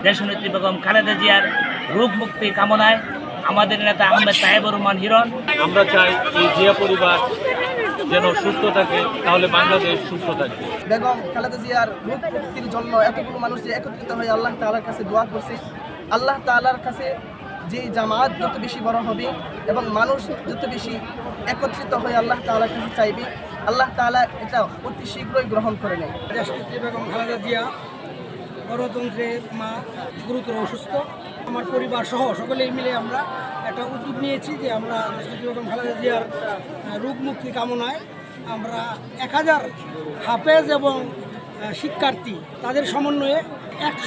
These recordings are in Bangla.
দেশনেত্রী বেগম খালেদা জিয়ার রোগ মুক্তি কামনায় আমাদের নেতা আহমেদ তায়েবুর রহমান হিরণ। আমরা চাই এই জিয়া পরিবার যেন সুস্থ থাকে, তাহলে বাংলাদেশ সুস্থ থাকবে। বেগম খালেদা জিয়ার রোগ মুক্তির জন্য এতগুলো মানুষ যে একত্রিত হয়ে আল্লাহ তাআলার কাছে দোয়া করছে, আল্লাহ তাআলার কাছে যে জামাত যত বেশি বড় হবে এবং মানুষ যত বেশি একত্রিত হয়ে আল্লাহ তাআলার কাছে চাইবে, আল্লাহ তাআলা এটা অতি শীঘ্রই গ্রহণ করে নেয়। দেশনেত্রী বেগম খালেদা জিয়া গণতন্ত্রের মা গুরুতর অসুস্থ। আমার পরিবার সহ সকলেই মিলে আমরা একটা উদ্যোগ নিয়েছি যে আমরা দেশনেত্রী বেগম খালেদা জিয়ার রোগ মুক্তি কামনায় আমরা 1000 হাফেজ এবং শিক্ষার্থী তাদের সমন্বয়ে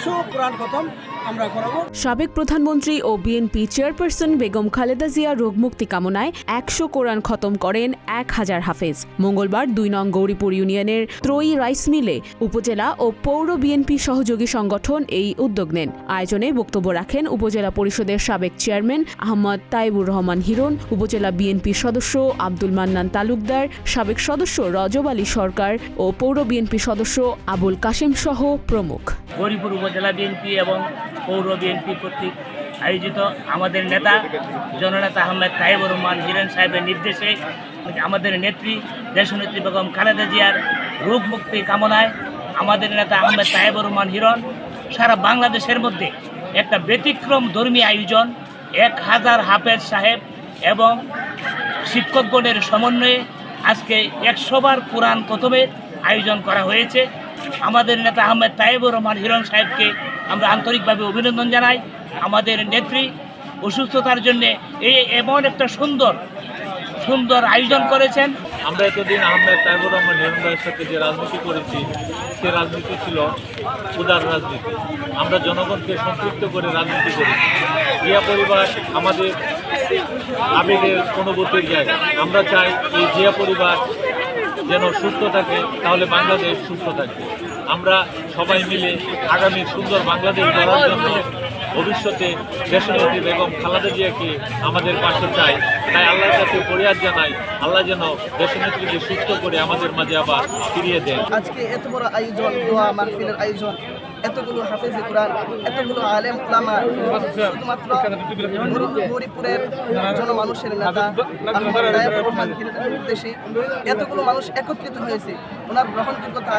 100 কোরআন খতম আমরা করাবো। সাবেক প্রধানমন্ত্রী ও বিএনপি চেয়ারপারসন বেগম খালেদা জিয়া রোগ মুক্তি কামনায় 100 কোরআন খতম করেন 1000 হাফেজ। মঙ্গলবার 2 নং গৌরীপুর ইউনিয়নের ত্রয়ী রাইস মিলে উপজেলা ও পৌর বিএনপি সহযোগী সংগঠন এই উদ্যোগ নেন। আয়োজনে বক্তব্য রাখেন উপজেলা পরিষদের সাবেক চেয়ারম্যান আহমদ তায়েবুর রহমান হিরণ, উপজেলা বিএনপির সদস্য আব্দুল মান্নান তালুকদার, সাবেক সদস্য রজব আলী সরকার ও পৌর বিএনপি সদস্য আবুল কাশেম সহ প্রমুখ। গৌরীপুর উপজেলা বিএনপি এবং পৌর বিএনপি কর্তৃক আয়োজিত আমাদের নেতা জননেতা আহমেদ তায়েবুর রহমান হিরণ সাহেবের নির্দেশে আমাদের নেত্রী দেশনেত্রী বেগম খালেদা জিয়ার রোগ মুক্তি কামনায় আমাদের নেতা আহমেদ তায়েবুর রহমান হিরণ সারা বাংলাদেশের মধ্যে একটা ব্যতিক্রম ধর্মী আয়োজন 1000 হাফেজ সাহেব এবং শিক্ষকগণের সমন্বয়ে আজকে 100 বার কোরআন খতমের আয়োজন করা হয়েছে। আমাদের নেতা আহমেদ তায়েবুর রহমান হিরণ সাহেবকে আমরা আন্তরিকভাবে অভিনন্দন জানাই। আমাদের নেত্রী অসুস্থতার জন্য এমন একটা সুন্দর আয়োজন করেছেন। আমরা এতদিন আহমেদ তায়েবুর রহমান হিরণ ভাইয়ের সাথে যে রাজনীতি করেছি, সে রাজনীতি ছিল উদার রাজনীতি। আমরা জনগণকে সম্পৃক্ত করে রাজনীতি করেছি। জিয়া পরিবার আমাদের আবেগের অনুভূতির জায়গা। আমরা চাই এই জিয়া পরিবার যেন সুস্থ থাকে, তাহলে বাংলাদেশ সুস্থ থাকবে। আমরা সবাই মিলে আগামী সুন্দর বাংলাদেশ গড়ার জন্য ভবিষ্যতে দেশনেত্রী বেগম খালেদা জিয়াকে আমাদের পাশে চাই। তাই আল্লাহর কাছে ফরিয়াদ জানাই, আল্লাহ যেন দেশনেত্রীকে সুস্থ করে আমাদের মাঝে আবার ফিরিয়ে দেন। আজকে এত বড় আয়োজন, দোয়া মাহফিলের আয়োজন, এতগুলো হাফেজে কোরআন, এতগুলো আলেম উলামা, শুধুমাত্র গৌরীপুরের জনমানুষের নেতা আহমদ তায়েবুর রহমান হিরণের নির্দেশে এতগুলো মানুষ একত্রিত হয়েছে ওনার গ্রহণযোগ্যতা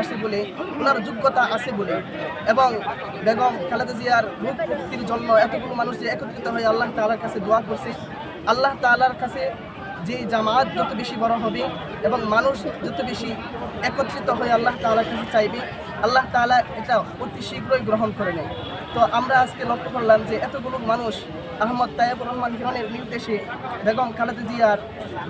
আছে বলে এবং বেগম খালেদা জিয়ার রোগ মুক্তির জন্য এতগুলো মানুষ যে একত্রিত হয়ে আল্লাহ তাআলার কাছে দোয়া করছে, আল্লাহ তাআলার কাছে যে জামাত যত বেশি বড় হবে এবং মানুষ যত বেশি একত্রিত হয়ে আল্লাহ তাআলার কাছে চাইবে, আল্লাহ তাআলা এটা অতি শীঘ্রই গ্রহণ করে নেয়। তো আমরা আজকে লক্ষ্য করলাম যে এতগুলো মানুষ আহমদ তায়েবুর রহমান হিরণের নির্দেশে বেগম খালেদা জিয়ার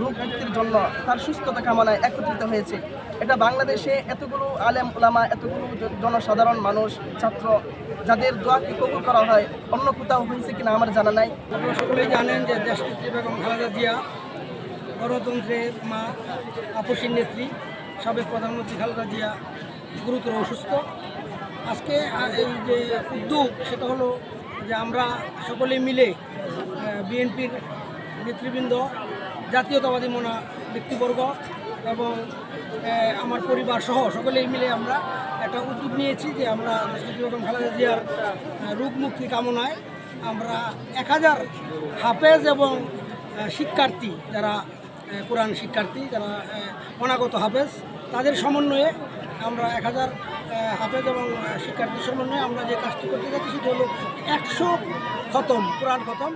রোগ মুক্তির জন্য তার সুস্থতা কামনায় একত্রিত হয়েছে। এটা বাংলাদেশে এতগুলো আলেম উলামা, এতগুলো জনসাধারণ মানুষ, ছাত্র, যাদের দোয়াকে কবুল করা হয়, অন্য কোথাও হয়েছে কিনা আমার জানা নাই। আপনারা সকলেই জানেন যে দেশনেত্রী বেগম খালেদা জিয়া গণতন্ত্রের মা, আপসীর নেত্রী, সাবেক প্রধানমন্ত্রী খালেদা জিয়া গুরুতর অসুস্থ। আজকে এই যে উদ্যোগ সেটা হলো যে আমরা সকলেই মিলে বিএনপির নেতৃবৃন্দ, জাতীয়তাবাদী মনা ব্যক্তিবর্গ এবং আমার পরিবার সহ সকলেই মিলে আমরা একটা উদ্যোগ নিয়েছি যে আমরা দেশনেত্রী বেগম খালেদা জিয়ার রোগ মুক্তি কামনায় আমরা 1000 হাফেজ এবং শিক্ষার্থী, যারা কোরআন শিক্ষার্থী, যারা অনাগত হাফেজ, তাদের সমন্বয়ে আমরা 1000 হাফেজ এবং শিক্ষার্থীর সমন্বয়ে আমরা যে কাজটি করতে যাচ্ছি সেটা হলো 100 খতম কোরআন খতম।